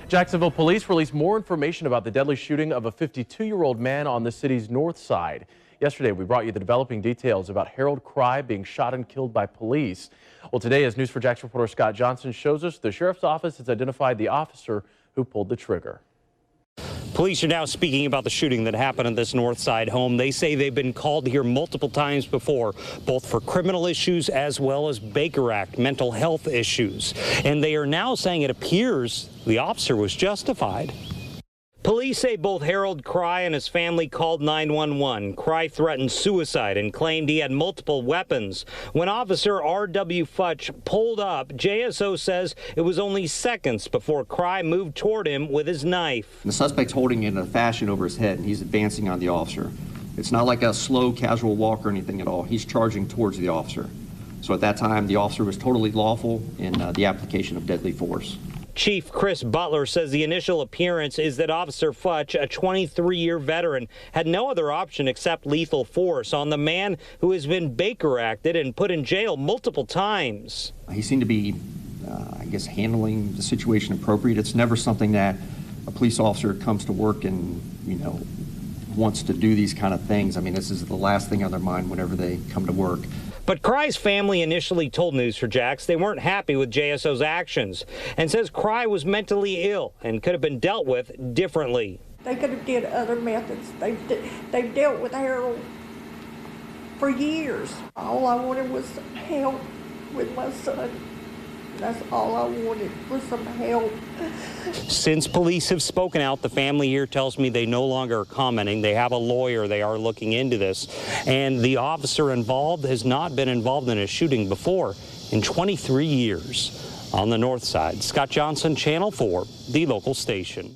Jacksonville police released more information about the deadly shooting of a 52-year-old man on the city's north side. Yesterday, we brought you the developing details about Harold Cry being shot and killed by police. Well, today, as News for Jax reporter Scott Johnson shows us, the sheriff's office has identified the officer who pulled the trigger. Police are now speaking about the shooting that happened at this north side home. They say they've been called here multiple times before, both for criminal issues as well as Baker Act mental health issues. And they are now saying it appears the officer was justified. Police say both Harold Cry and his family called 911. Cry threatened suicide and claimed he had multiple weapons. When Officer R.W. Futch pulled up, JSO says it was only seconds before Cry moved toward him with his knife. The suspect's holding it in a fashion over his head, and he's advancing on the officer. It's not like a slow, casual walk or anything at all. He's charging towards the officer. So at that time, the officer was totally lawful in the application of deadly force. Chief Chris Butler says the initial appearance is that Officer Futch, a 23-year veteran, had no other option except lethal force on the man who has been Baker Acted and put in jail multiple times. He seemed to be, I guess, handling the situation appropriate. It's never something that a police officer comes to work and, wants to do these kind of things. I mean, this is the last thing on their mind whenever they come to work. But Cry's family initially told News for Jax they weren't happy with JSO's actions and says Cry was mentally ill and could have been dealt with differently. They could have did other methods. They've dealt with Harold for years. All I wanted was some help with my son. That's all I wanted was some help. Since police have spoken out, the family here tells me they no longer are commenting. They have a lawyer. They are looking into this. And the officer involved has not been involved in a shooting before in 23 years. On the north side, Scott Johnson, Channel 4, the local station.